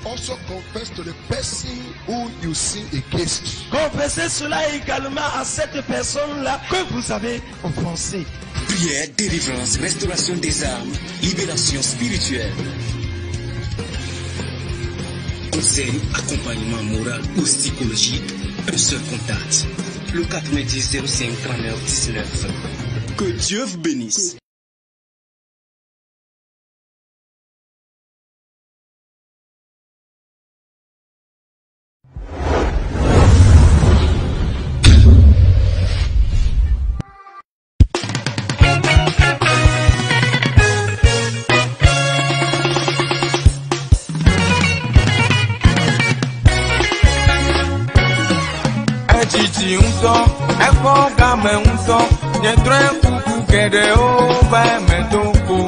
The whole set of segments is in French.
also confess to the person who you sin against. Confessez cela également à cette personne-là que vous avez offensée. Prière, délivrance, restauration des âmes, libération spirituelle. Conseil, accompagnement moral ou psychologique, un seul contact. Le 90 05 39 19. Que Dieu vous bénisse. Chichi unto, efo game unto, nyedre kuku kede o ba medoko.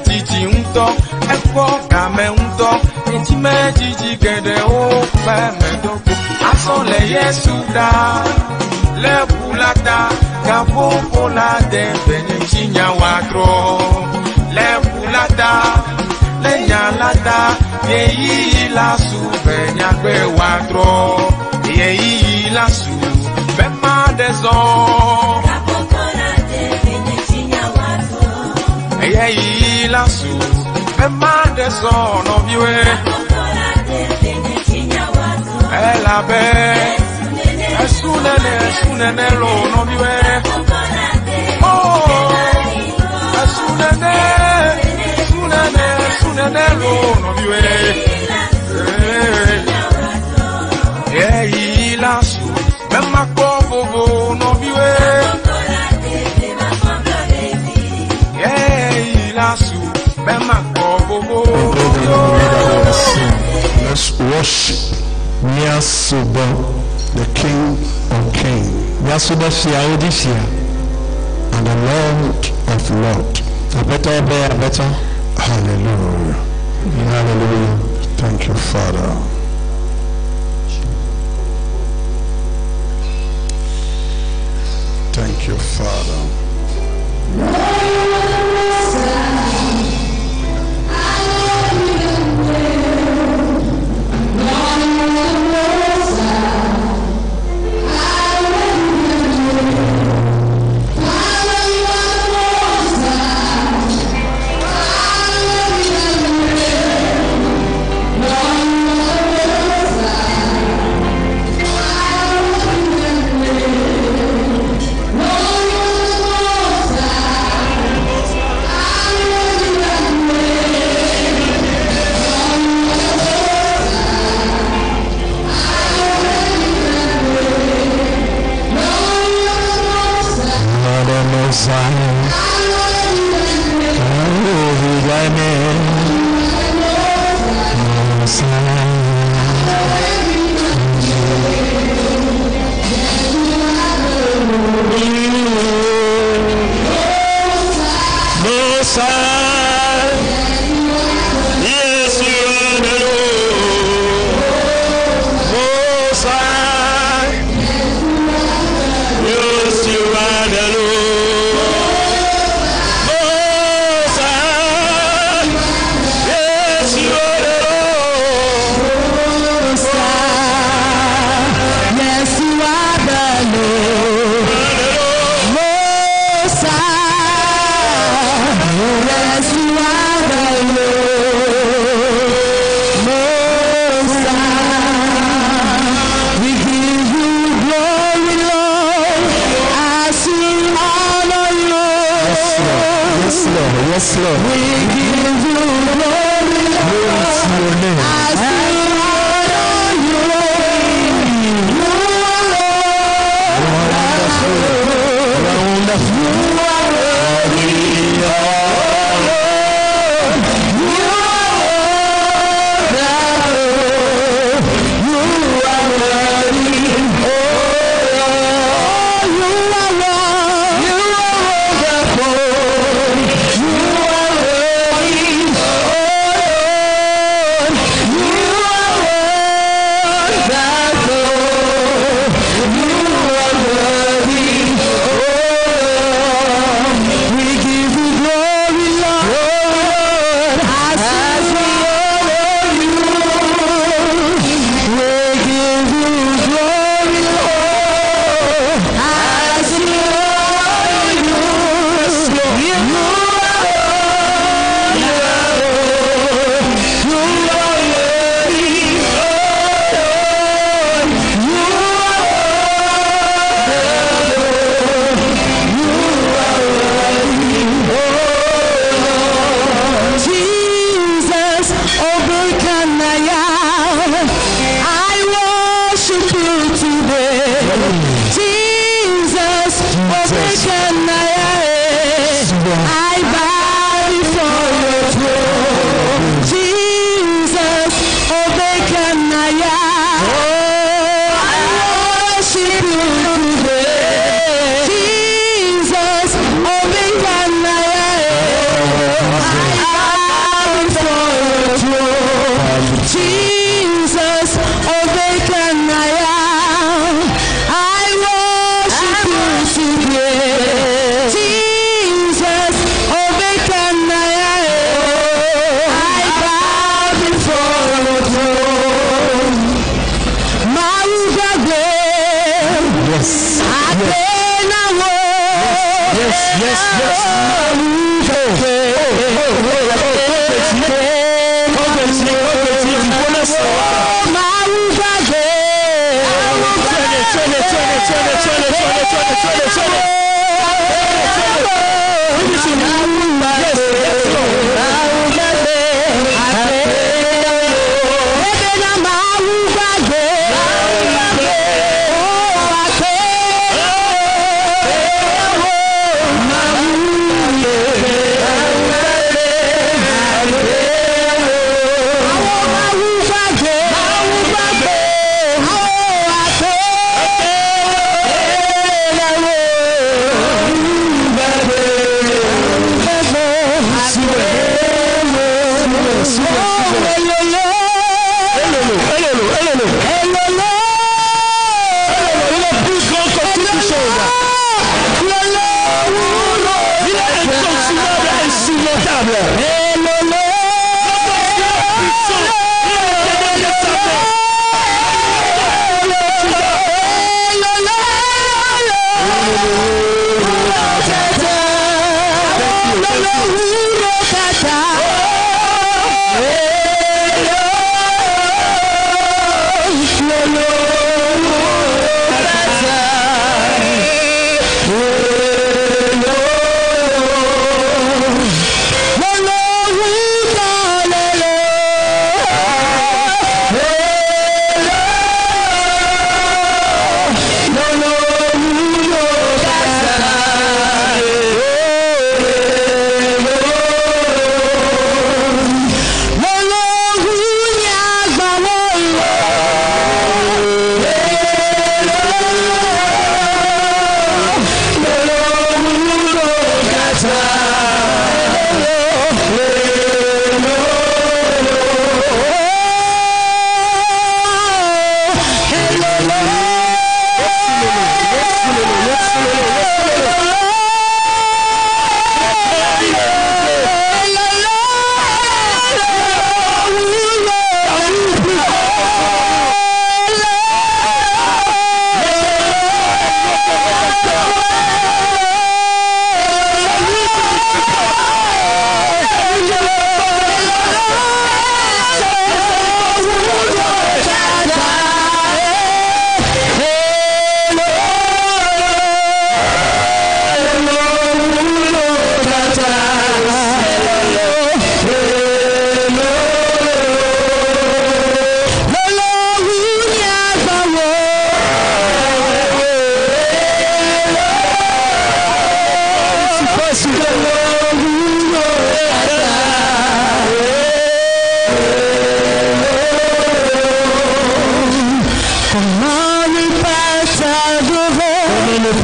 Chichi unto, efo game unto, nyechime chichi kede o ba medoko. Aso le yesuda, le pulata, kafo pola de benye chinya watro. Le pulata, le nyalata, yeyi la su benya kwe watro. Yeyi la su, bema deson. Yeyi la su, bema deson, no viwe. Ela be, esunene lo, no viwe. Oh, esunene lo, no viwe. Yeyi la su, bema kovovo, no viwe. Yeyi la su, bema kovovo. Let's worship Nyasuba, the King of Kings. Nyasuba Fiaudifia, and the Lord of Lords. A better. Hallelujah. Hallelujah. Thank you, Father. Thank you, Father. Yes, Lord. We give you glory, Lord. Your name. As we honor you, you are wonderful. You are worthy. You are wonderful. You are worthy. Oh, you are wonderful.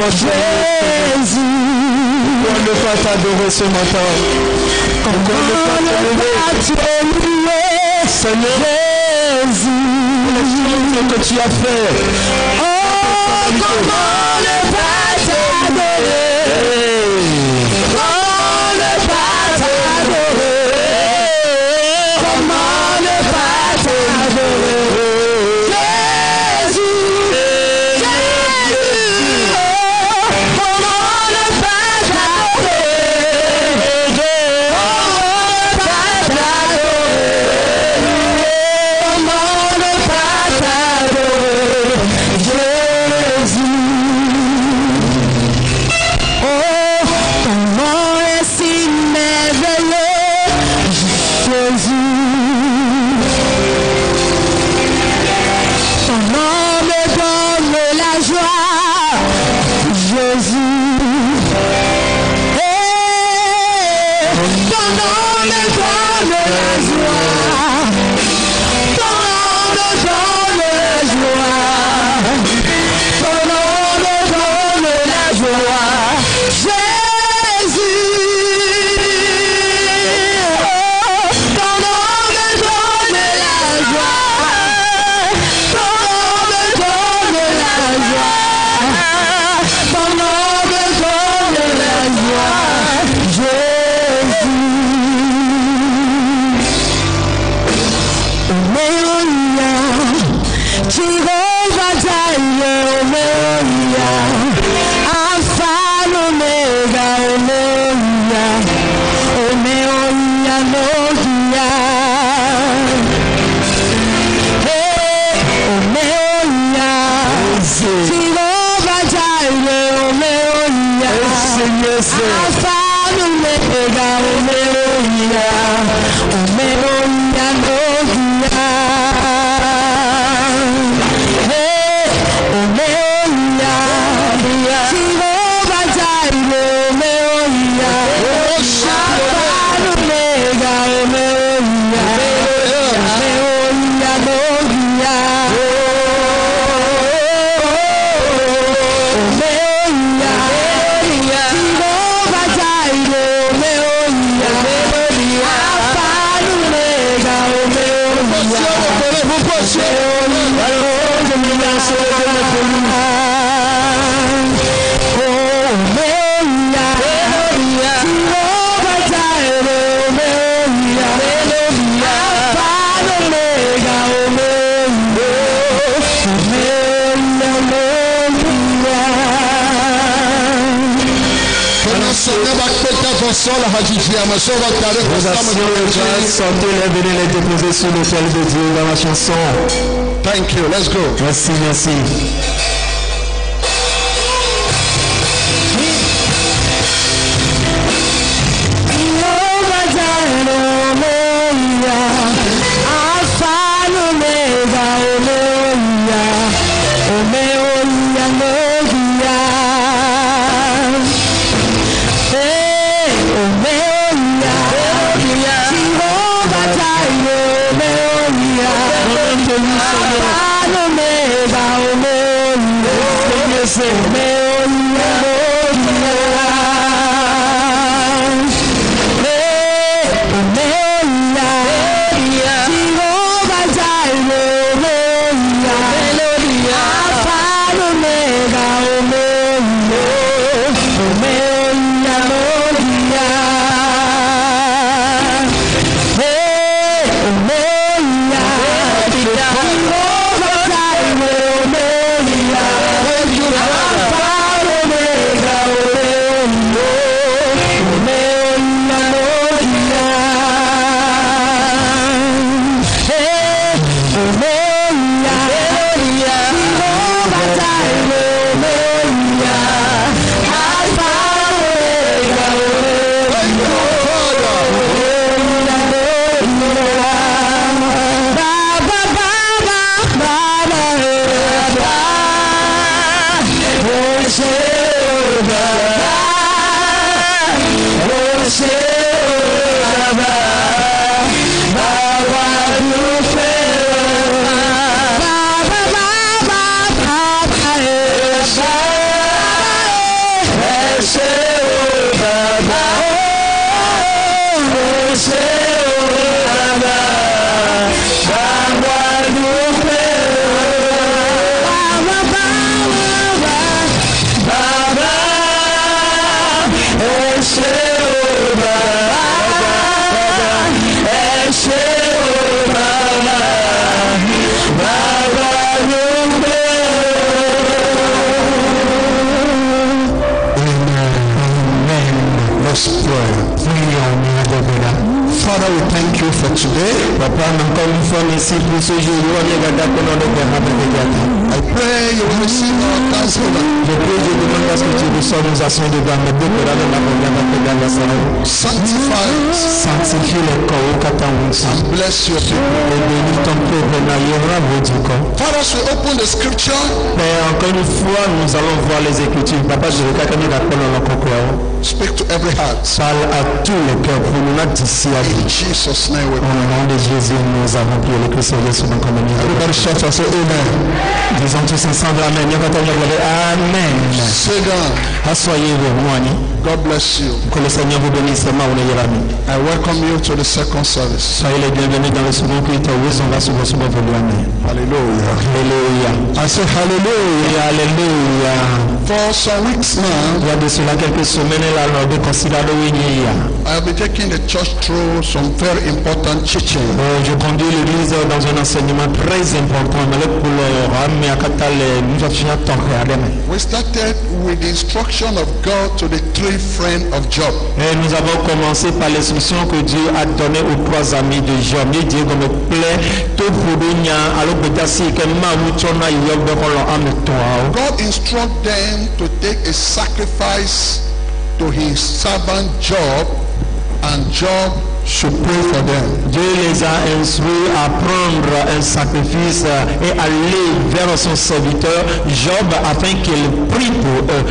Jésus, on ne va t'adorer ce matin. Comment ne pas te louer, Seigneur Jésus, ce que tu as fait. Oh, comment ne pas t'adorer, comment ne pas t'adorer, comment ne pas t'adorer. Alpha, Omega, Sortez les venez les déposer sur l'autel de Dieu dans la chanson. Thank you. Let's go. Merci, merci. Father, we thank you for today. Papa, encore une fois, merci pour ce jour. I pray you will receive our thanksgiving. Je prie, je demande à ce que tu reçoives nos actions de grâce. Sanctify us Sanctifie les corps and bless your people. et bénis ton peuple. Father, as we open the scripture, Mais encore une fois, nous allons voir les Écritures. Papa, je regarde comme il appelle dans le cœur. speak to every heart. Parle à tous les cœurs pour nous mettre d'ici à In Dieu. Jesus' name we Au pray. nom de Jésus, nous avons prié le Christ Jésus dans la Everybody shout and say amen. Disons tous ensemble Amen. Amen. Say down. Assoyez-vous, moi. God bless you. Que le Seigneur vous bénisse. I welcome you to the second service. Soyez les bienvenus dans le second culte. Oui, on va se retrouver. Amen. Hallelujah. Alléluia. I say hallelujah. Alléluia. For some weeks now, Il y a de cela quelques semaines là, lors de considérer I have been taking the church through some very important teaching. je conduis l'église dans un enseignement très important. We started with the instruction of God to the three friends of Job. Et nous avons commencé par l'instruction que Dieu a donnée aux trois amis de Job. Il dit qu'on me plaît, tout pour nous, alors que si que ma mouchona yob de kolon ameto. God instructed them to take a sacrifice to his servant Job, and Job should pray for them. Dieu les a instruits à prendre un sacrifice et aller vers son serviteur Job afin qu'il prie pour eux.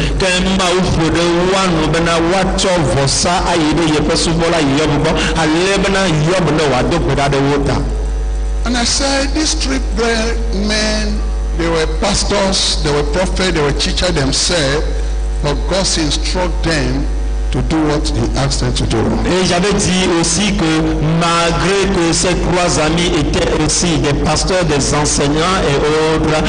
And I said, these three men, they were pastors, they were prophets, they were teachers themselves, but God instructed them to do what he asked them to do. Et j'avais dit aussi que malgré que ces 3 amis étaient aussi des pasteurs, des enseignants et autres,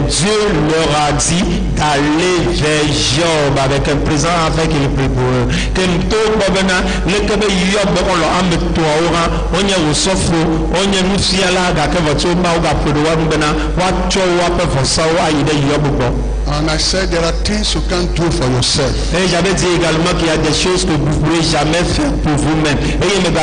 Dieu leur a dit d'aller vers Job avec un présent afin qu'il prie pour eux. Que nous le Québec Job on l'a amené toi on y a au sofa on y a nous si là que votre main va pour le wabena what you want for so I Job. And I said there are things you can't do for yourself. Et j'avais dit également qu'il y a des choses que vous ne pouvez jamais faire pour vous-même. Et il me dit you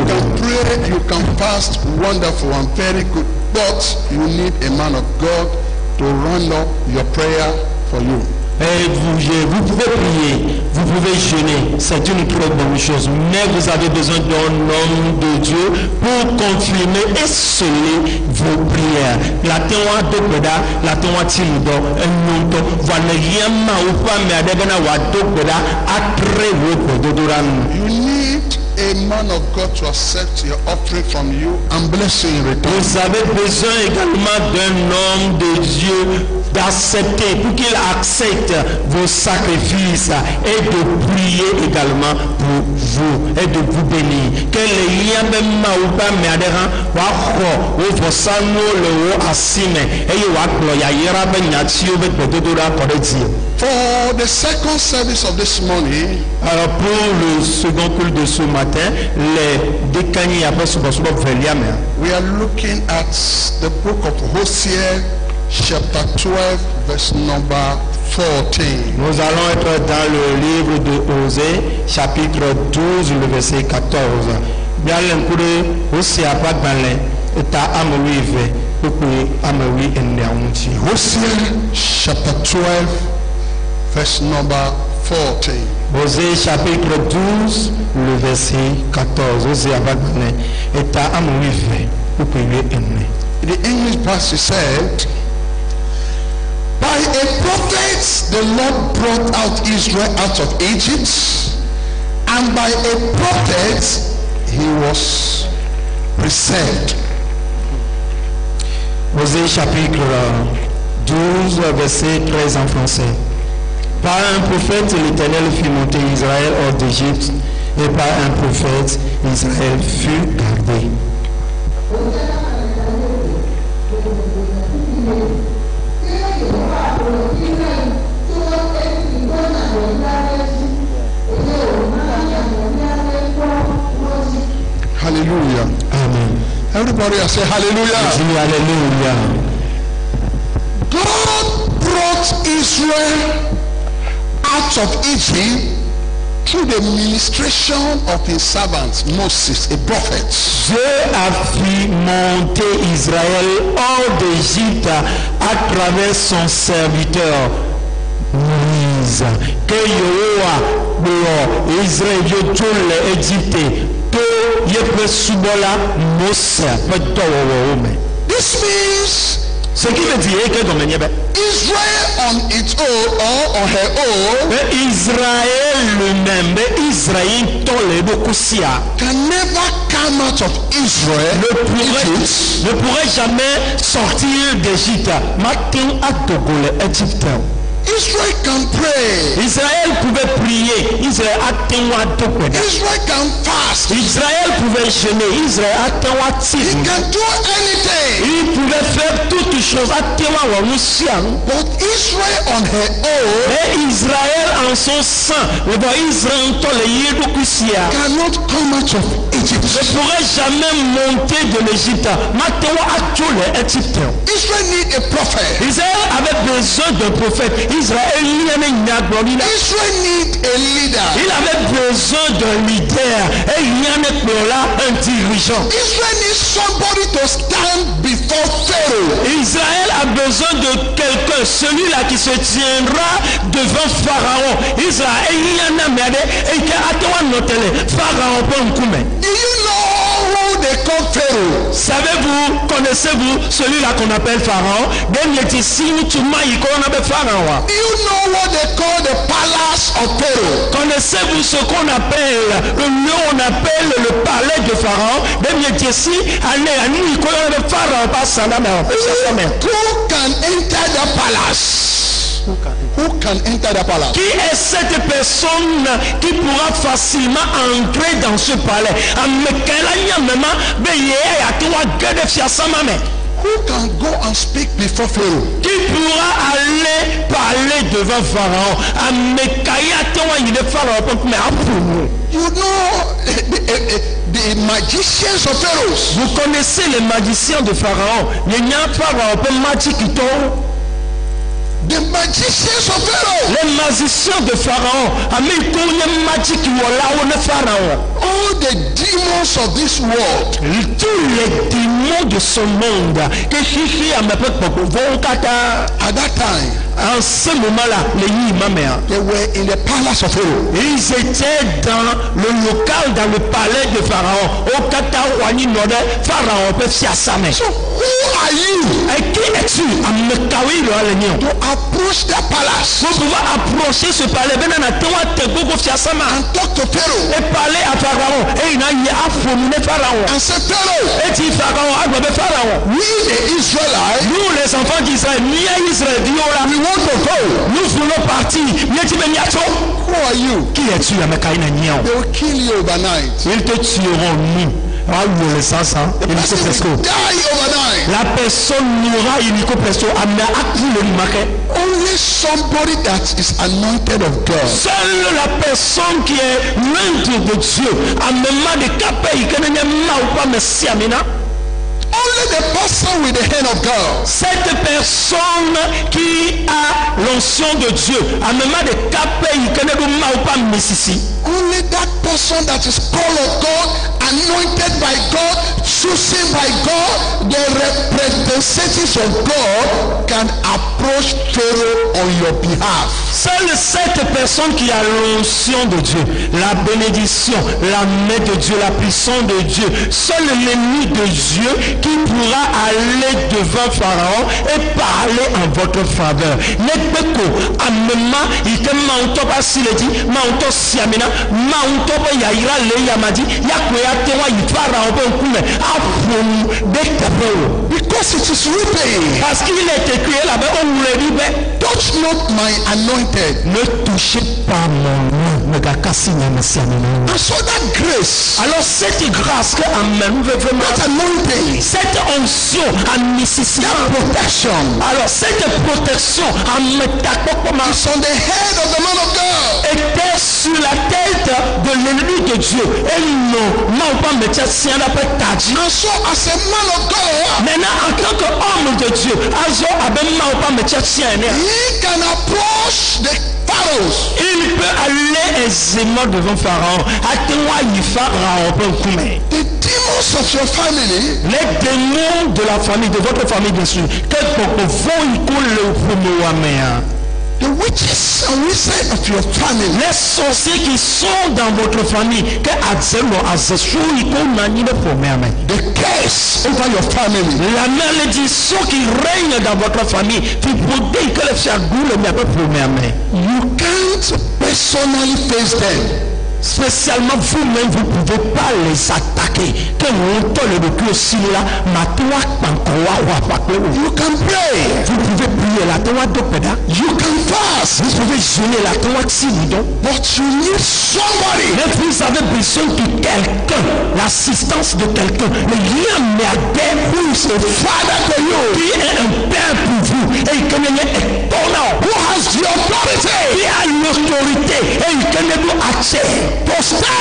can pray, you can fast, wonderful and very good, but you need a man of God to run up your prayer for you. Et vous pouvez prier, vous pouvez jeûner, c'est une très bonne chose, mais vous avez besoin d'un homme de Dieu pour confirmer et sceller vos prières. La tewa dokbeda, la tewa tilido, un nom voilà rien ma ou pas mais adebena wa dokbeda atre wo dodoran. You need a man of God to accept your offering from you and bless you in return. Vous avez besoin également d'un homme de Dieu d'accepter, pour qu'il accepte vos sacrifices et de prier également pour vous et de vous bénir. Que les liens même ou pas mais adhérents ou vos sanno le haut assime et you are ya yera ben yatio bet bedodora koredio. For the second service of this morning, alors pour le second culte de ce matin, les décaniers après ce we are looking at the book of Hosea chapter 12 verse number 14. Nous allons être dans le livre de Osée chapitre 12 le verset 14. Bien l'encoude Hosea pas balé eta amouive pour amoui enneaunti. Hosea chapter 12 verse number 14. Osée chapitre 12 le verset 14. Hosea pas balé eta amouive pour enne. The English passage said, by a prophet the Lord brought out Israel out of Egypt, and by a prophet he was preserved. Osée chapitre 12 verset 13 en français. Par un prophète l'Éternel fit monter Israël hors d'Égypte, et par un prophète Israël fut gardé. Hallelujah. Amen. Everybody say hallelujah. Hallelujah. God brought Israel out of Egypt through the ministration of his servant Moses, a prophet. Dieu a fait monter Israël hors d'Égypte à travers son serviteur Moïse. Que Yahweh Israël tout l'Égypte to yepre subola Mose This means ce qui veut dire que dans Israel on its own or on her own, Israël lui-même, Israël can never come out of Israel ne pourrait jamais sortir d'Égypte. Israel can pray. Israël pouvait prier. Israël can fast. Israël pouvait jeûner. Israël he can do anything. Il pouvait faire toutes choses. But Israel on her own, mais Israël en son sein, cannot come out of Egypt. Ne pourrait jamais monter de l'Égypte. Israel need a prophet. Israël avait besoin d'un prophète. Israël need a leader. Il avait besoin d'un leader. Et il y a un dirigeant. Israel needs somebody to stand before Pharaoh. Israël a besoin de quelqu'un, celui-là qui se tiendra devant Pharaon. Israël y en a merdé et qui a Pharaon pour un coup. Do you know who they call Pharaoh? Savez-vous, connaissez-vous celui-là qu'on appelle Pharaon? Do you know what they call the palace of Pharaoh? Connaissez-vous ce qu'on appelle le lieu on appelle le palais de Pharaon? Who can enter the palace? Who can enter the palace? Qui est cette personne qui pourra facilement entrer dans ce palais? Who can go and speak before Pharaoh? Qui pourra aller parler devant Pharaon? You know the magicians of Pharaoh. Vous connaissez les magiciens de Pharaon? The magicians of Pharaoh. Les magiciens de Pharaon. All the demons of this world. Tous les démons de ce monde. At that time, en ce moment-là, they were in the palace of Pharaoh. Ils étaient dans le local, dans le palais de Pharaon. So who are you Et qui es-tu? to approach the palace Pour pouvoir approcher ce palais, and talk to Pharaoh et parler à Pharaon. Et il a Pharaon. and say, Pharaoh, Et dit Pharaon, we the Israelites, nous les enfants d'Israël, we want to go. nous voulons partir. Who are you? Qui es-tu? They will kill you overnight. Ils te tueront, nous. The person will die overnight. La personne mourra illico presto. Only somebody that is anointed of God. Seule la personne qui est l'œuvre de Dieu. Only the person with the hand of God. Cette personne qui a l'onction de Dieu. Only that person that is called of God, anointed by God, chosen by God, the representatives of God can approach Pharaoh on your behalf. Seule cette personne qui a l'onction de Dieu, la bénédiction, la main de Dieu, la puissance de Dieu, seul l'ennemi de Dieu qui pourra aller devant Pharaon et parler en votre faveur. Nepeko amema ikema utopa sileti ma uto siamina ma utopa yaira le yamadi yakwe atewa Pharaon pe nkume afum dekabo. Because it is written, Parce qu'il est écrit là-bas, on vous le dit, touch not my anointed. ne touchez pas mon nom. And so that grace, Alors cette grâce que amène vraiment that anointing, cette onction a nécessité that protection alors cette protection en is on the head of the man of God. était sur la tête de l'ennemi de Dieu et non pas mettre si on appelle tadi. And so as a man of God, Maintenant en tant qu'homme de Dieu azo abema pas mettre si he can approach the pharaohs. il peut aller aisément devant Pharaon. The demons of your family, Les démons de la famille, de votre famille bien sûr. the witches and wizards of your family, Les sorciers qui sont dans votre famille. the curse over your family, La malédiction qui règne dans votre famille. you can't personally face them. Spécialement vous-même, vous ne pouvez pas les attaquer. You can pray, Vous pouvez prier la toa d'opéda. you can fast, Vous pouvez jeûner la toa de but you need somebody mais vous avez besoin de quelqu'un, l'assistance de quelqu'un, le lien merveilleux who is a father to you, qui est un père pour vous, et qui est étonnant, who has the authority qui a l'autorité, et qui est le accès, pour ça,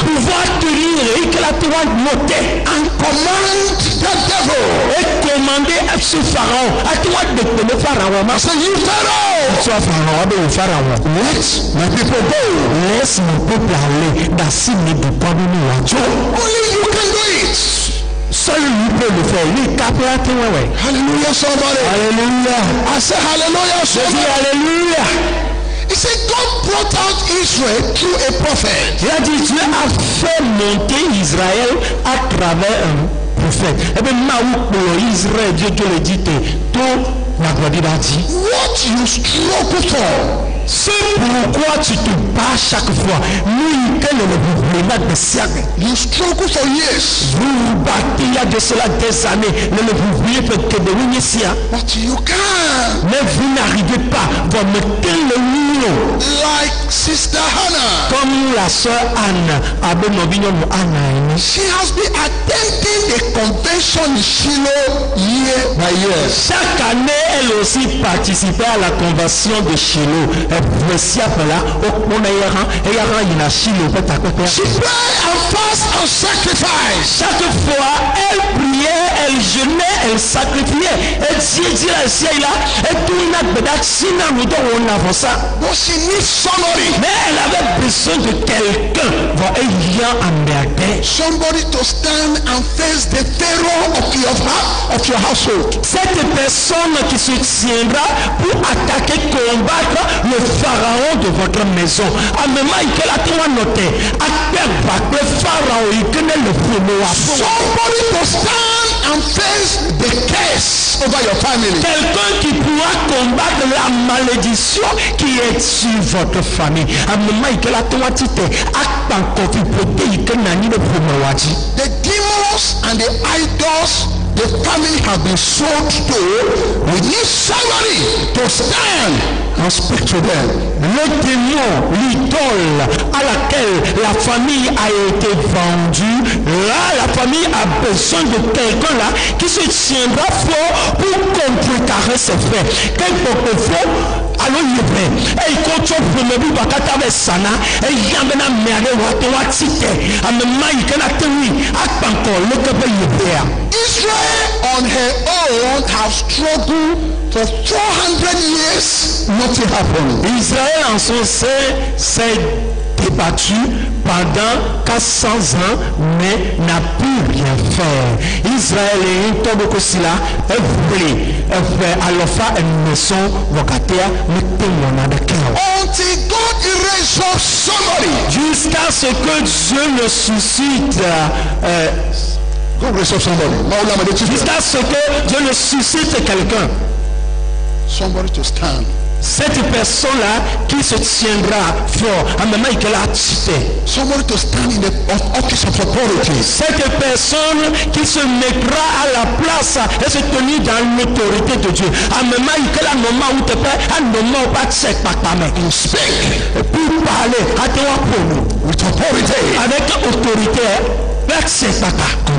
pouvoir tenir, et que la toile monter, and command the devil. et commander à ce pharaon, à toi de le pharaon, I say, you Pharaoh, soit pharaon, le pharaon, let my people go. laisse mon peuple aller, dans ce n'est pas nous. Only you can do it. Seul lui peut le faire. Lui capable à toi, ouais. Hallelujah, somebody. Alléluia. I say hallelujah, Je dis somebody. alléluia. He said, God brought out Israel through a prophet. Il a dit Dieu a fait monter Israël à travers un prophète. Et bien, pour Israël, Dieu le dit, tout la gloire dit. What you struggle for, C'est pourquoi tu te bats chaque fois. Nous, quel est le problème de siècle? You struggle for years, Vous vous battez il y a de cela des années. Le problème peut que de l'unicia. but you can't. Mais vous n'arrivez pas. Vous mettez le million. Like Sister Hannah, Comme la sœur Anne. Abe Nobignon Anne. she has been attending the convention in Shiloh year by year. Chaque année, elle aussi participait à la convention de Shiloh. Voici après là, on a eu un Shiloh. She prayed and fast and sacrifice. Chaque fois, elle priait, elle jeûnait, elle sacrifiait. Elle dit là, et tout le monde on avance. But she needs somebody. Mais elle avait besoin de quelqu'un. Somebody to stand and face the terror of your household. Cette personne qui se tiendra pour attaquer, combattre le pharaon de votre maison. Somebody to stand and face the curse over your family. Quelqu'un qui pourra combattre la malédiction qui est sur votre famille. The demons and the idols the family have been sold to, we need somebody to stand and speak to them. Le démon, l'idole à laquelle la famille a été vendue, là la famille a besoin de quelqu'un là qui se tiendra fort pour contrecarrer ses faits. Quelqu'un fort, alors il est prêt. Et il compte pour le but bakata avec sana. Et il y a maintenant merde wa tite. A me mai kana tewi akpanko le kebe yebea. Israel on her own have struggled for 400 years. Nothing happened. Israël en son sein s'est débattu pendant 400 ans, mais n'a pu rien faire. Israël est un tombe que cela est voulu. Alors, faire une maison, vocateur, mais témoignage de cœur. Until God raise up somebody. Jusqu'à ce que Dieu ne suscite. God raise up somebody. Jusqu'à ce que Dieu ne suscite quelqu'un. Somebody to stand. Cette personne-là qui se tiendra fort, à même qu'elle a cité. Somebody to stand in the office of authority. Cette personne qui se mettra à la place et se tenir dans l'autorité de Dieu. À même qu'elle a un moment où tu peux, un moment où tu ne sais pas And speak pour parler à toi pour nous. with authority. Avec autorité. And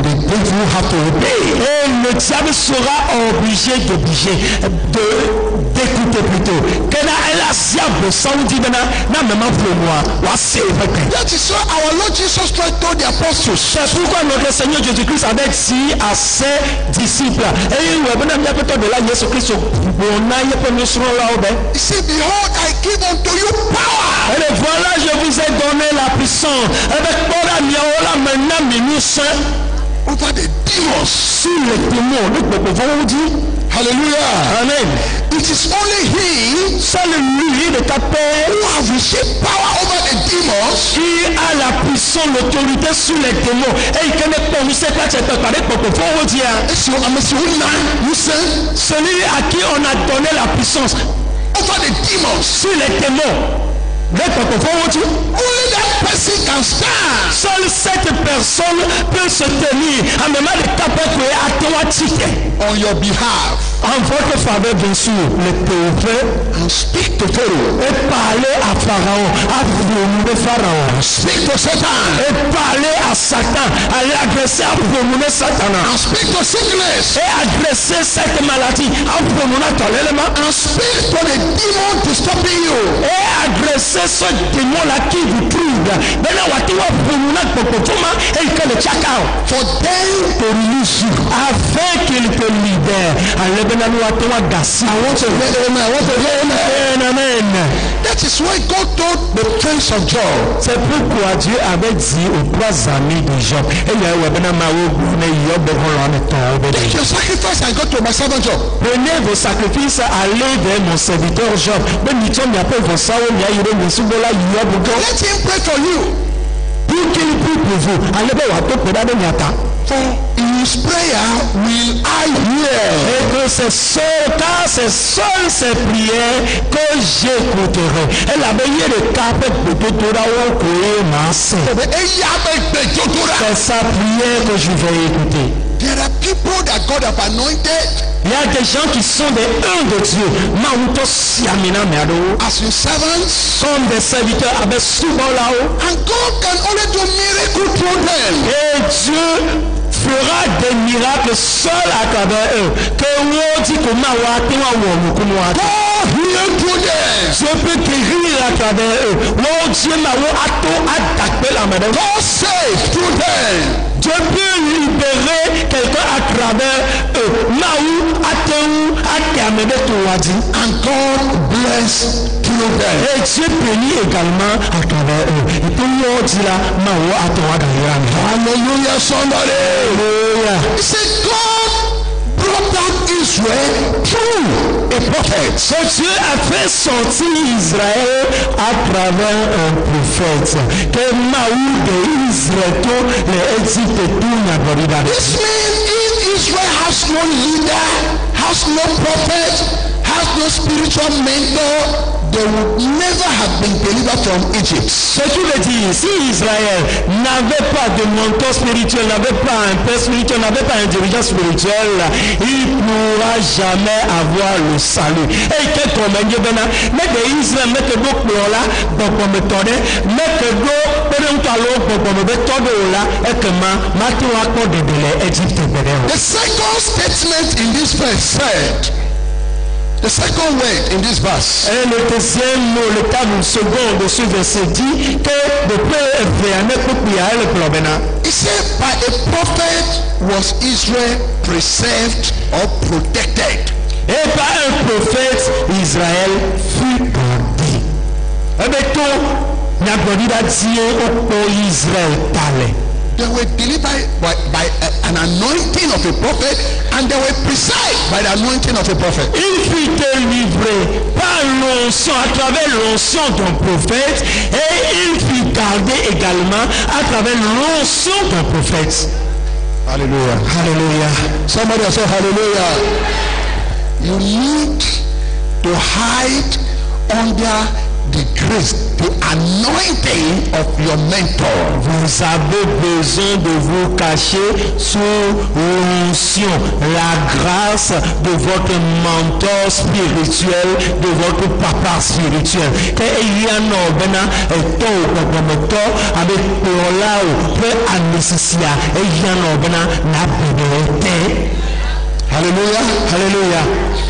the devil have to obey. Et le diable sera obligé d'écouter plutôt. Que na elasia bosan di bena na mema pour moi. Wa save me. That is why our Lord Jesus Christ told the apostles. C'est pourquoi notre Seigneur Jésus-Christ avait dit à ses disciples. Et il bena mia peto de la Jésus Christ bona ye pe nous serons là obe. He said, behold, I give unto you power. Et voilà, je vous ai donné la puissance. Avec ora mia ola maintenant minusa Over the demons. sur les démons. Nous pouvons dire Hallelujah. Amen. It is only he Seul lui de ta paix who have received power over the demons qui a la puissance, l'autorité sur les démons. Et il connaît pas, vous savez pas, c'est préparé pour pouvoir dire. Celui à qui on a donné la puissance over the demons. sur les démons. Only that person can stand Seule cette personne peut se tenir à même de taper à toi titre. on your behalf En votre faveur, bien sûr, le pauvre and speak to Pharaoh, et parler à Pharaon, à promouvoir Pharaon. speak to Satan, Et parler à Satan, à l'agresser, à promouvoir Satan. and speak to sickness, Et agresser cette maladie, à promouvoir ton élément. and speak to the demon disturbing you. Et agresser ce démon-là qui vous trouble. Maintenant, on va promouvoir ton comportement et il peut le check out. For them to release you. Afin qu'il te libère. I want to hear amen. I want to hear amen. Amen. That is why God told the friends of Job. C'est pourquoi Dieu avait dit aux trois amis de Job. Take your sacrifice and go to my servant Job. Prenez vos sacrifices, allez vers mon serviteur Job. Let him pray for you. Pour qu'il prie pour vous. For in his prayer will I hear. Et que c'est seul, car c'est seul ces prières que j'écouterai. Elle a veillé le cap de Totora au courrier massé. C'est sa prière que je vais écouter. There are people that God have anointed Il y a des gens qui sont des uns de Dieu. as his servants, Comme des serviteurs avec souvent là-haut. and God can only do miracle through them. Et Dieu fera des miracles seuls à travers eux. Que l'on dit comment God heal through them. Dieu peut guérir à travers eux. Dieu God save through them. Dieu peut libérer quelqu'un à travers eux. And God bless through them. Et Dieu bénit également à travers eux. Et pour nous dire là, Hallelujah, somebody. Alléluia. He said God brought out Israel through a prophet. Que Dieu a fait sortir Israël à travers un prophète. Que Maou de Israël, les Égyptes, tout n'a pas. This means if Israel has no leader, has no prophet, has no spiritual mentor, they would never have been delivered from Egypt. Ce qui veut dire, si Israël n'avait pas de mentor spirituel, n'avait pas un père spirituel, n'avait pas un dirigeant spirituel, il ne pourra jamais avoir le salut. Et qu'est-ce qu'on m'a dit, mais des Israël, mais que beaucoup là, donc on me tournait, mais que d'autres, peut-être on me tournait là, et que ma tour de l'Égypte. The second statement in this verse said, the second word in this verse, Et le deuxième mot, le terme second de ce verset dit que le père he said, by a prophet was Israel preserved or protected. et par un prophète, Israël fut gardé. Et bien, tout, n'a pas dit d'Adieu Israël parlait. They were delivered by an anointing of a prophet, and they were preserved by the anointing of a prophet. Il fut délivré par l'onction, à travers l'onction d'un prophète, et il fut gardé également à travers l'onction d'un prophète. Hallelujah. Alléluia. Somebody say hallelujah. You need to hide under the grace, the anointing of your mentor. Vous avez besoin de vous cacher sous l'onction, la grâce de votre mentor spirituel, de votre papa spirituel. Que il y a un bena et avec Olao peut nécessiter et il y a un bena n'a bénédicté. Hallelujah. Alléluia.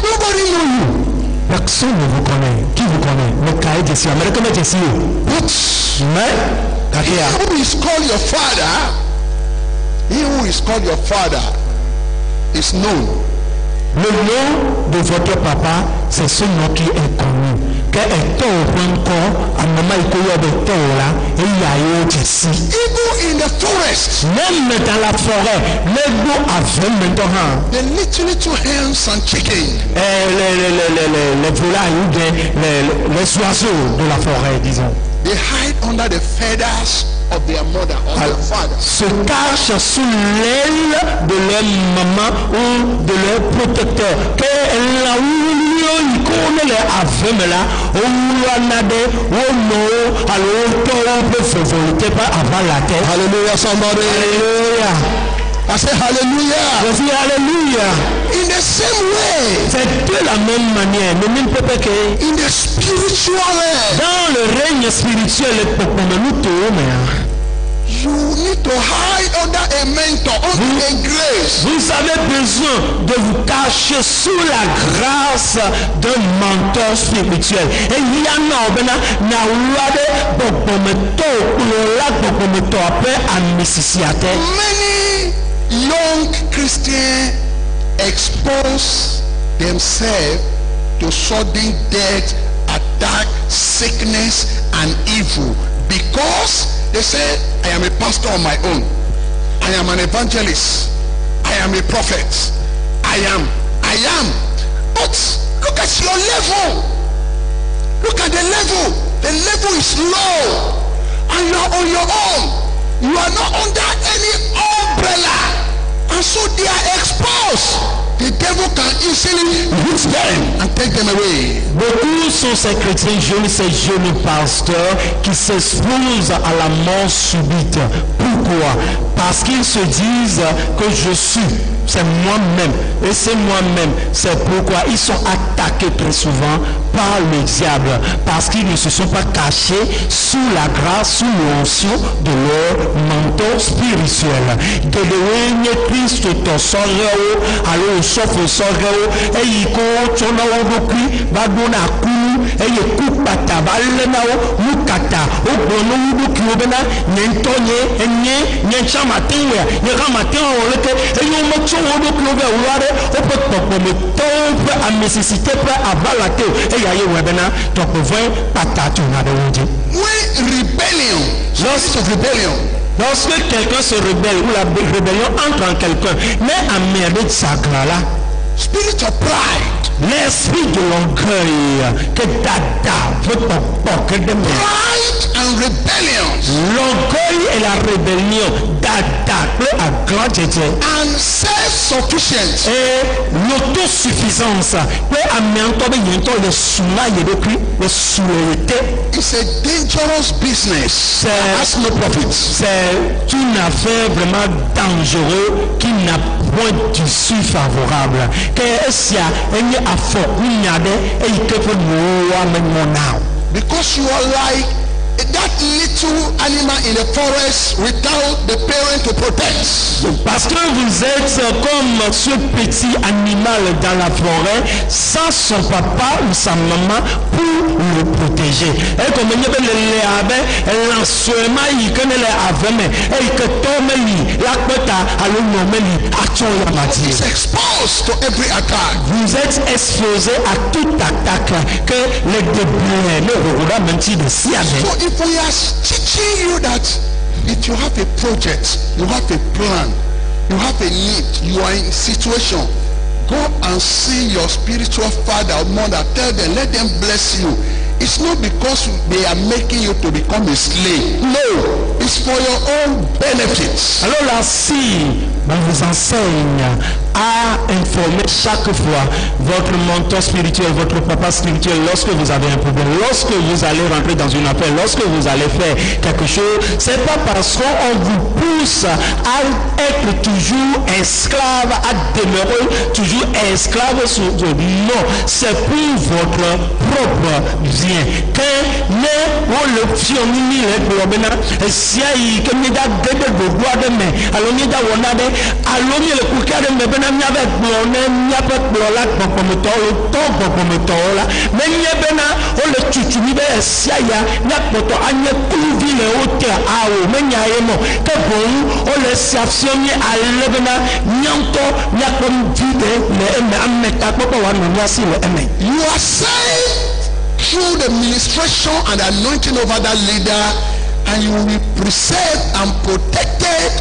Nobody know you. Personne ne vous connaît. Qui vous connaît? Le cahier de Sion. Mais comment est-ce But he who is called your father, he who is called your father is known. Le nom de votre papa, c'est ce nom qui est connu. Que est ton corps, à maman il connaît de toi là, et il y a eu ici. Even in the forest, Même dans la forêt, les goûts avaient maintenant. the little hens and chickens, Les volailles ou les oiseaux de la forêt, disons. they hide under the feathers of their mother or their father. Se cachent sous l'aile de leur maman ou de leur protecteur. Que là où ils connaissent les aveux là, où on a des mots, alors on peut faire volonté pas avant la tête. Hallelujah, somebody. Alléluia. I say hallelujah. Je dis alléluia. In the same way, C'est de la même manière, le même peuple que in the spiritual realm, dans le règne spirituel, you need to hide under a mentor, under a grace. vous avez besoin de vous cacher sous la grâce d'un mentor spirituel. Et il y a Many young Christians expose themselves to sudden death, attack, sickness, and evil because they say, I am a pastor on my own. I am an evangelist. I am a prophet. I am. But look at your level. Look at the level. The level is low. And you are on your own. You are not under any umbrella. they are exposed, the devil can easily hit them and take them away. Beaucoup sont ces chrétiens jeunes, ces jeunes pasteurs qui s'exposent à la mort subite. Pourquoi? Parce qu'ils se disent que je suis, c'est moi-même, et c'est moi-même. C'est pourquoi ils sont attaqués très souvent par le diable, parce qu'ils ne se sont pas cachés sous la grâce, sous l'onction de leur mentor spirituel. Gedewenye Christ to soreo, alo sofo soreo, eyiko chona wobokwi, badona kunu, eyeku pata balenao, mukata, obono wubuki obena, nentonye, enye, nyencha matinwe, nyeka matinwe oleke, eyomocho wobokwi obe uware, ope topo me tombe a nécessité pe abalate, eyaye webena, topo voin patatu na de wudi. When rebellion, lots of rebellion, lorsque quelqu'un se rebelle ou la rébellion entre en quelqu'un, mais à merde sagrala, spirit of pride, l'esprit de l'orgueil, que dada, pride and rebellion, l'orgueil et la rébellion, dada, and self-sufficiency, et l'autosuffisance, it's a dangerous business. Has no profit. C'est une affaire vraiment dangereuse qui n'a point d'issue favorable. Because you are like that little animal in the forest without the parent to protect. Parce que vous êtes comme ce petit animal dans la forêt sans son papa ou sa maman pour le protéger. Et comme il y a les abeilles, l'enseignement il connaît les abeilles, et que tombe li, la peta à l'homme is exposed to every attack. Vous êtes exposé à toute attaque que les débris ne regardent même si de si So if we are teaching you that if you have a project, you have a plan, you have a need, you are in a situation, go and see your spiritual father or mother, tell them, let them bless you. It's not because they are making you to become a slave. No, it's for your own benefits. Alors là, si on vous enseigne à informer chaque fois votre mentor spirituel, votre papa spirituel, lorsque vous avez un problème, lorsque vous allez rentrer dans une affaire, lorsque vous allez faire quelque chose, c'est pas parce qu'on vous pousse à être toujours esclave, à demeurer toujours esclave sur Dieu. Non, c'est pour votre propre bien. Que ne on le fioni le problème si ai que me da gede gogo ademe alomi da wonade alomi le kukare me bena nya be blone nya pe blola popometo to popometo la me nya bena o le chuchumi be sia ya nya poto anya kuvi le ote awo me nya yemo ke bon o le siafsioni ale bena nyanto nya kom vide le me ameta popo wa no nya si le eme. You are saying through the ministration and anointing over that leader, and you will be preserved and protected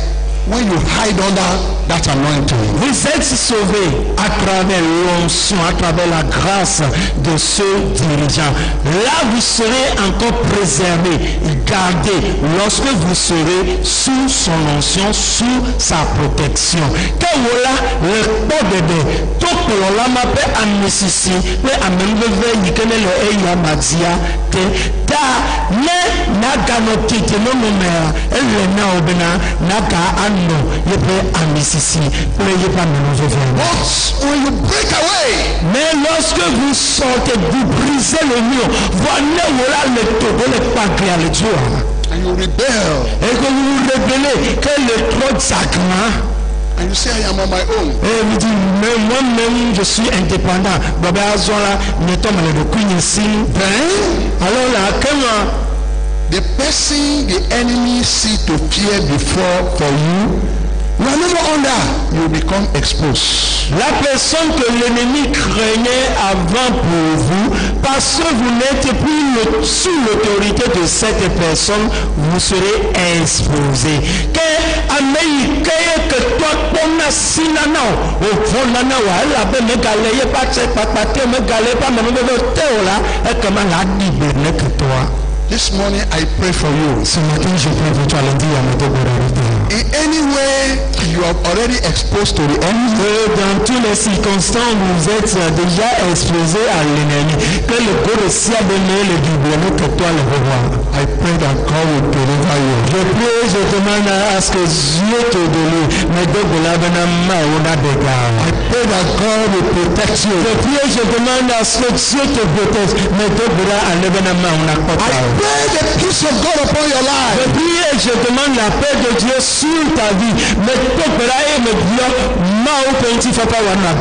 when you hide under that anointing. Vous êtes sauvés à travers l'onction, à travers la grâce de ce dirigeant. Là, vous serez encore préservés, gardés, lorsque vous serez sous son onction, sous sa protection. Que voilà le pot de dé. Tout pour la mappe à Mississi, mais à même le veille, il connaît le Eya Madia, ta ne naganoti, non, non, mais elle est na obena, naga anno, il peut à Mississi. But when you break away, mais lorsque vous sortez, vous brisez le mur, voilà le togo, le pancréas, le Dieu. And you rebel. Et que vous vous rebellez, que le trop de sacrement. And you say, I am on my own. Et vous dites, mais moi-même, je suis indépendant. Alors là, comment? The person the enemy see to fear before for you, you are never under, you become exposed. La personne que l'ennemi craignait avant pour vous, parce que vous n'êtes plus sous l'autorité de cette personne, vous serez exposé. Que Américain que toi ton asinana au fond nana wa la be me galeye pas cette patate me galeye pas me me là et comment la libérer que toi. This morning I pray for you. Ce matin je prie pour toi lundi à me In any way you are already exposed to the enemy. Dans toutes les circonstances, vous êtes déjà exposé à l'ennemi. Que le gros de ciel de le double, que toi le revoir. I pray that God will deliver you. Je prie, je demande à ce que Dieu te délivre. Mais de la benama, on a des gars. I pray that God will protect you. Je prie, je demande à ce que Dieu te protège. Mais de la benama, on a pas de I pray the peace of God upon your Je life. prie et je demande la paix de Dieu sur ta vie. Mais topera et me Dieu, ma ou petit papa wana I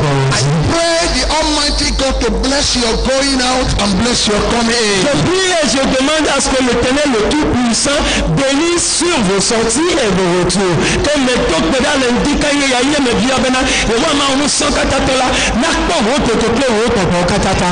pray the Almighty God to bless your going out and bless your coming in. Je prie et je demande à ce que l'Éternel, le Tout-Puissant, bénisse sur vos sorties et vos retours. Que me topera l'indica y me Dieu bena et moi ma nous sans katatola n'a pas votre toplé ou katata.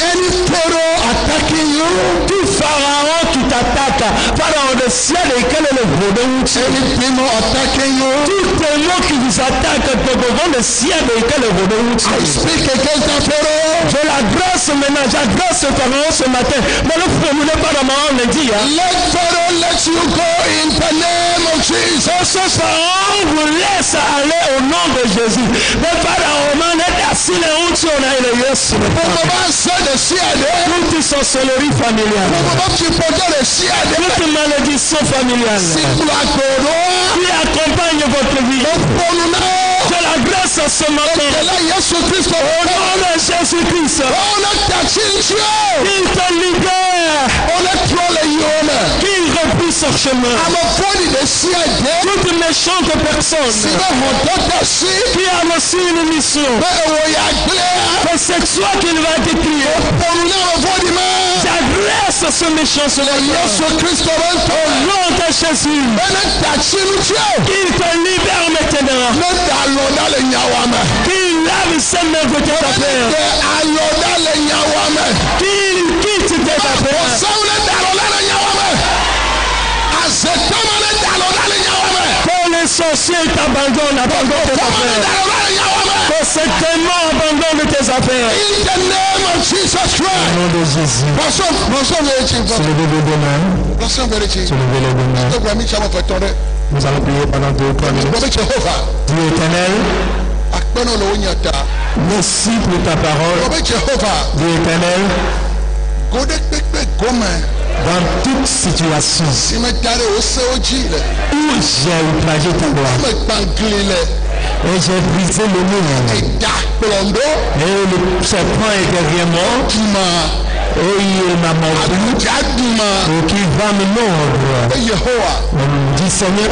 Any Pharaoh attacking you, Tout pharaon qui t'attaque, pharaon de ciel et quel est le gros de any demon attacking you, tout témoin qui vous attaque, devant le ciel et quel est le gros de I speak against that Pharaoh. J'ai la grâce maintenant, j'agresse ce pharaon ce matin. Mais le formule pas dans ma lundi. Let Pharaoh let you go in the name of Jesus. Ce pharaon vous laisse aller au nom de Jésus. Le pharaon m'en est assis les routes, on a le yes. Toute sorcellerie familiale. Toute malédiction familiale. Qui accompagne votre vie. De la grâce à ce matin. Au nom de Jésus-Christ. Il te libère. Qu'il repousse son chemin. Toute méchante personne qui a aussi une mission. Que c'est toi qui va décrire. J'agresse ce méchant ce matin. Au nom de Jésus. Qu'il te libère maintenant. Qu'il lave ses mains de tes affaires. Qu'il quitte tes affaires. Que les sorciers t'abandonnent, abandonnent tes affaires. Que ces démons abandonnent tes affaires. In the name of Jesus Christ. Au nom de Jésus. Soulevez vos deux mains. Soulevez les deux mains. Nous allons prier pendant 2 ou 3 minutes. Dieu éternel, merci pour ta parole. Dieu éternel, dans toute situation où j'ai outragé ta gloire et j'ai brisé le mur et le serpent est derrière moi et il m'a mordu et qui va me mordre. On dit Seigneur,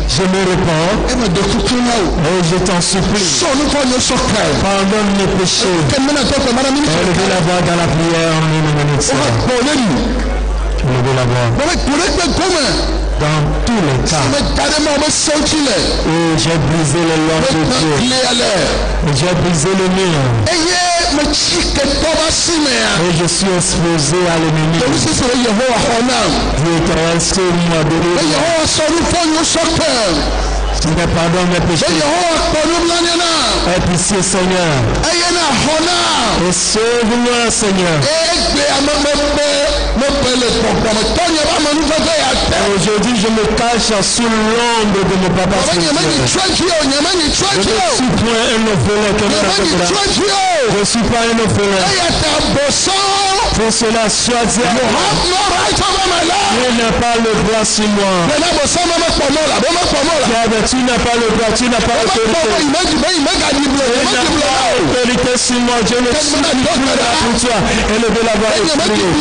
je me réponds et je t'en supplie. Pardonne mes péchés. Élevez la voix dans la prière en une minute. Élevez la voix. Dans tous les cas où j'ai brisé le long de Dieu, j'ai brisé le mur et je suis exposé à l'ennemi. Dieu éternel, sauve-moi de lui. Seigneur, pardonne mes péchés. Aie pitié, Seigneur. Et sauve-moi, Seigneur. Aujourd'hui, je me cache sous l'ombre de mon papa spirituel. Je ne suis point un orphelin comme je ne suis pas un orphelin. Pour cela, sois dit, tu n'as pas le droit sur moi. Tu n'as pas le droit, tu n'as pas l'autorité. Autorité sur moi, je ne suis plus là pour toi. Élevez la voix et priez.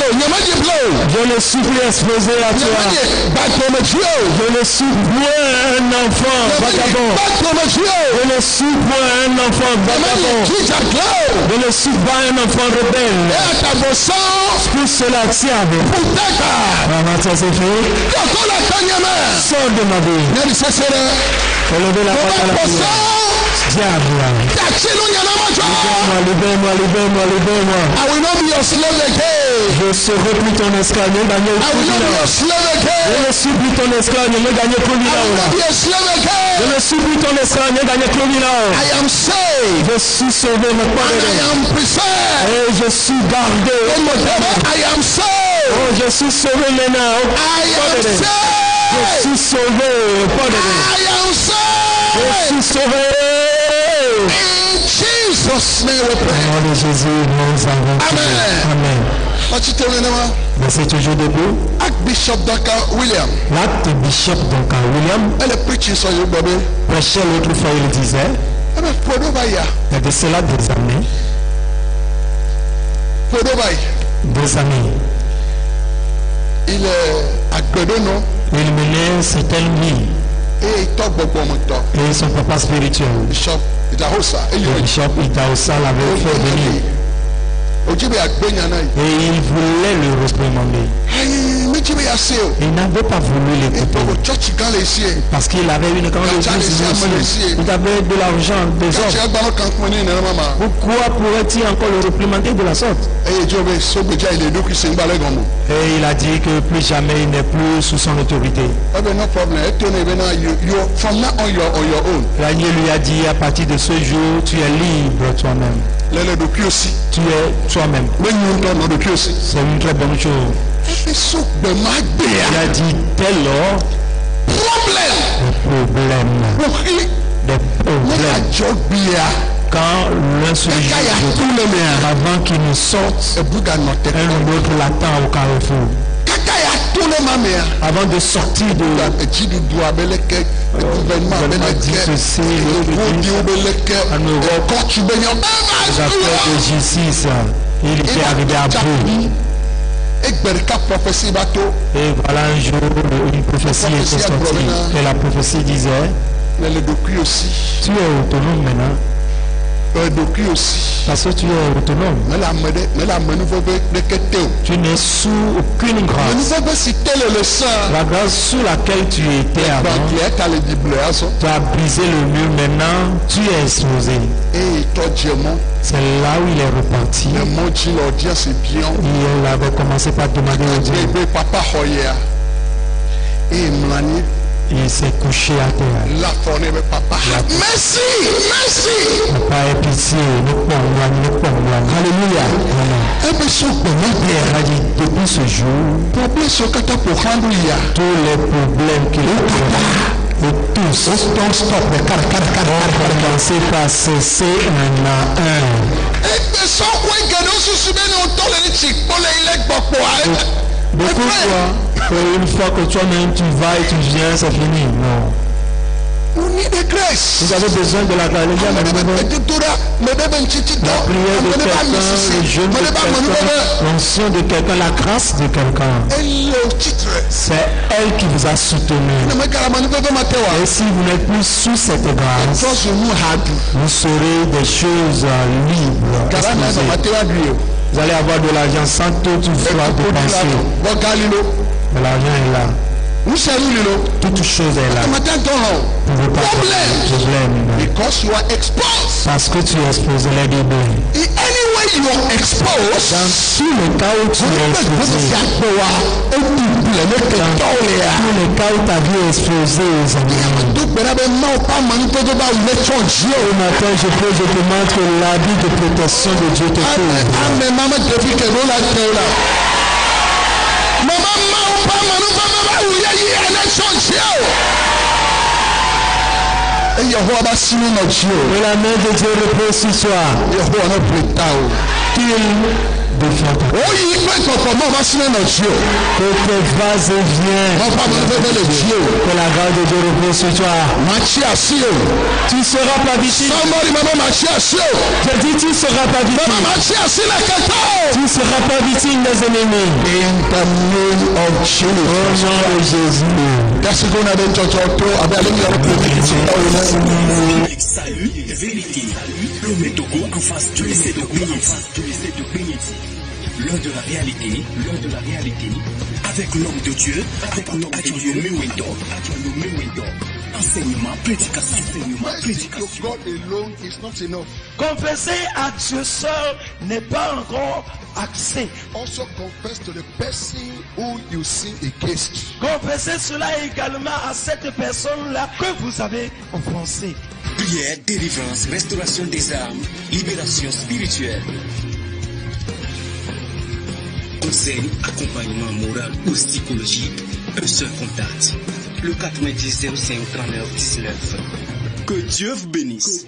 Je ne suis plus exposé à toi. Je ne suis point un enfant vagabond. Je ne suis point un enfant vagabond. Je ne suis pas un enfant rebelle. Pour cela, tiens, c'est fini. Sors de ma vie. Élevez la voix à la prière. Diable. Libère-moi. I will not be your slave again. Je serai plus ton esclave. I will not be your slave again. Je ne suis plus ton esclave. Je ne gagne plus I will not be your slave again. Je ne suis plus ton esclave. Je ne gagne plus I am saved. Je suis sauvé. And I am preserved. Et je suis gardé. I am saved. Oh, je suis sauvé maintenant. I am saved. saved. suis sauvé. I am Je saved. suis sauvé. In Jesus' name we Au pray. nom de Jésus, nous avons prié. Amen. Amen. Amen. Restez toujours debout. Archbishop Duncan William. L'acte Bishop Duncan William Elle est preaching sur you, baby. prêchait l'autre fois, il disait, Eh bien, Podobaya. il y a de cela des années, Il est à Gbedono il menait certaines nuits et il toque beaucoup en temps. et son papa spirituel, Bishop Idahosa. Et le Bishop Itaosa, l'avait fait venir Ojibe Agbenyana. et il voulait le réprimander. Il n'avait pas voulu Et l'écouter pour le church quand les siens. parce qu'il avait une grande église ici. Il avait de l'argent, des Quand tu hommes. as dans le camp, on est maman. Pourquoi pourrait-il encore le réprimander de la sorte? Et Dieu veut sauver déjà il est deux qui s'est emballé comme vous. Et il a dit que plus jamais il n'est plus sous son autorité. Eh bien, no problem. Et tu es maintenant, from now on, you're on your own. L'agneau lui a dit, à partir de ce jour, tu es libre toi-même. Les deux aussi. Tu es toi-même. Mais nous, on a deux aussi. C'est une très bonne chose. Et ce que ma Il a dit, dès lors, problème. des problèmes. Quand l'un se joue avant qu'il ne sorte, un autre l'attend au carrefour. Avant de sortir de gouvernement dit ceci, l'autre dit en Europe, les affaires de justice, il était arrivé à bout. Et voilà un jour, une prophétie était sortie. Et la prophétie disait, tu es autonome maintenant. Parce que tu es autonome. Tu n'es sous aucune grâce. La grâce sous laquelle tu étais avant, tu as brisé le mur, maintenant tu es exposé. C'est là où il est reparti. Il avait commencé par demander au Dieu. Il s'est couché à terre. Merci. Papa est pitié, Alléluia. Il a dit, depuis ce jour, tous les problèmes qu'il a, et tous, ont commencé par cesser un à un. Beaucoup fois, une fois que toi-même tu vas et tu viens, c'est fini. Non. Vous avez besoin de la grâce. La prière de quelqu'un, le jeûne de quelqu'un, l'onction de quelqu'un, la grâce de quelqu'un. C'est elle qui vous a soutenu. Et si vous n'êtes plus sous cette grâce, vous serez des choses libres. Vous allez avoir de l'argent sans toutefois dépenser. Mais l'argent est là. Toute chose est là. Vous ne pouvez pas problème. Because you are exposed. Parce que tu es exposé les bébés. In any way you are exposed. Dans tous les cas où tu es exposé. Dans tous les cas où ta vie est exposée aux amis. Au matin, je demande que l'habit de protection de Dieu te couvre. Et la main de Dieu repose sur toi. Qu'il défend ta cause. Que tes vases viennent. Que la grâce de Dieu repose sur toi. Tu seras pas victime. Je dis tu seras pas victime. Tu seras pas victime des ennemis. In the name of Jesus. Au nom de Jésus. Salut, vérité. L'homme est Togo en face du lycée de Bénédicte. L'heure de la réalité, avec l'homme de Dieu, avec Adjoyo Mewendo. Enseignement, prédication. God alone is not enough. Confesser à Dieu seul n'est pas encore accès. Also confess to the person who you sin against. Confessez cela également à cette personne-là que vous avez offensée. Prière, délivrance, restauration des âmes, libération spirituelle. Conseil, accompagnement moral ou psychologique, un seul contact. le 90 05 39 19. Que Dieu vous bénisse.